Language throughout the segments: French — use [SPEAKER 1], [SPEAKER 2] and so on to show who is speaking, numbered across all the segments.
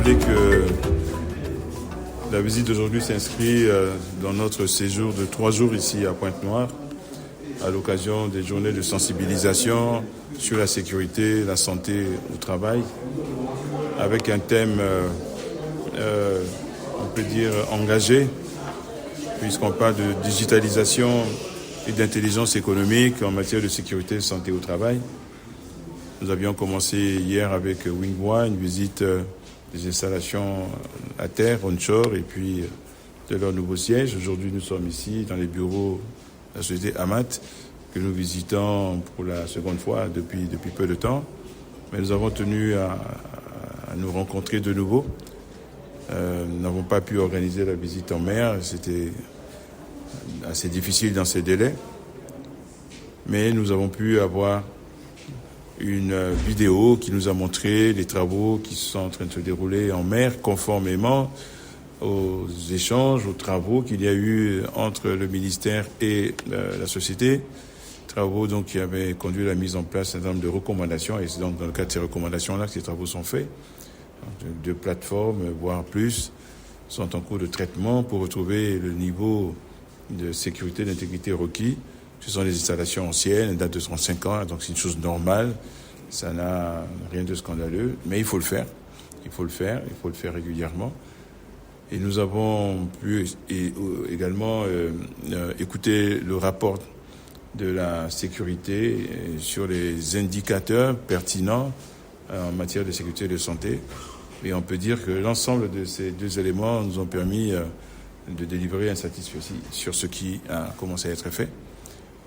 [SPEAKER 1] rappeler que la visite d'aujourd'hui s'inscrit dans notre séjour de 3 jours ici à Pointe-Noire, à l'occasion des journées de sensibilisation sur la sécurité, la santé au travail, avec un thème, on peut dire, engagé, puisqu'on parle de digitalisation et d'intelligence économique en matière de sécurité et de santé au travail. Nous avions commencé hier avec Wingwa, une visite des installations à terre, onshore, et puis de leur nouveau siège. Aujourd'hui, nous sommes ici dans les bureaux de la société Amat, que nous visitons pour la seconde fois depuis peu de temps. Mais nous avons tenu à nous rencontrer de nouveau. Nous n'avons pas pu organiser la visite en mer, c'était assez difficile dans ces délais. Mais nous avons pu avoir une vidéo qui nous a montré les travaux qui sont en train de se dérouler en mer, conformément aux échanges, aux travaux qu'il y a eu entre le ministère et la société. Travaux donc qui avaient conduit à la mise en place d'un certain nombre de recommandations, et c'est donc dans le cadre de ces recommandations-là que ces travaux sont faits. Deux plateformes, voire plus, sont en cours de traitement pour retrouver le niveau de sécurité et d'intégrité requis. Ce sont des installations anciennes, elles datent de 35 ans, donc c'est une chose normale. Ça n'a rien de scandaleux, mais il faut le faire. Il faut le faire régulièrement. Et nous avons pu également écouter le rapport de la sécurité sur les indicateurs pertinents en matière de sécurité et de santé. Et on peut dire que l'ensemble de ces deux éléments nous ont permis de délivrer un satisfait sur ce qui a commencé à être fait.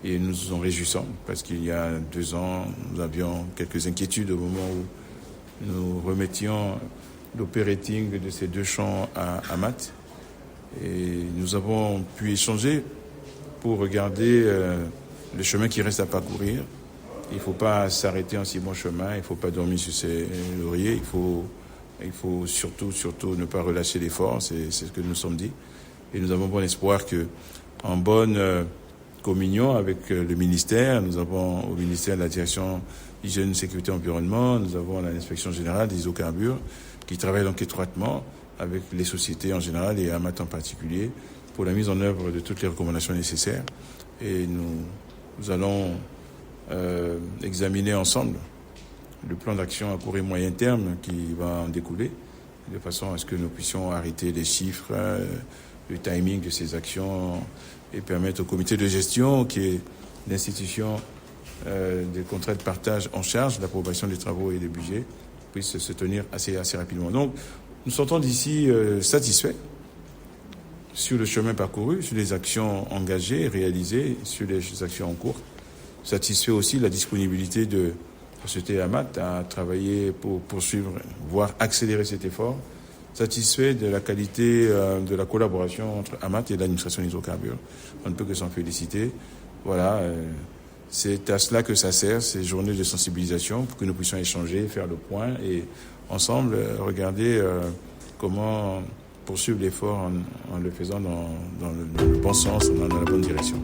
[SPEAKER 1] Et nous nous en réjouissons parce qu'il y a 2 ans, nous avions quelques inquiétudes au moment où nous remettions l'operating de ces 2 champs à Amat. Et nous avons pu échanger pour regarder le chemin qui reste à parcourir. Il ne faut pas s'arrêter en si bon chemin, il ne faut pas dormir sur ses lauriers, il faut surtout ne pas relâcher l'effort, c'est ce que nous sommes dit. Et nous avons bon espoir que, en bonne communion avec le ministère, nous avons au ministère de la direction hygiène, sécurité, environnement, nous avons l'inspection générale des hydrocarbures qui travaille donc étroitement avec les sociétés en général et Amat en particulier pour la mise en œuvre de toutes les recommandations nécessaires. Et nous allons examiner ensemble le plan d'action à court et moyen terme qui va en découler, de façon à ce que nous puissions arrêter les chiffres, le timing de ces actions et permettre au comité de gestion, qui est l'institution des contrats de partage en charge de l'approbation des travaux et des budgets, puisse se tenir assez rapidement. Donc, nous sortons d'ici satisfaits sur le chemin parcouru, sur les actions engagées, réalisées, sur les actions en cours. Satisfaits aussi de la disponibilité de la société Amat à travailler pour poursuivre, voire accélérer cet effort. Satisfait de la qualité de la collaboration entre Amat et l'administration des hydrocarbures. On ne peut que s'en féliciter. Voilà, c'est à cela que ça sert, ces journées de sensibilisation, pour que nous puissions échanger, faire le point et ensemble regarder comment poursuivre l'effort en le faisant dans le bon sens, dans la bonne direction.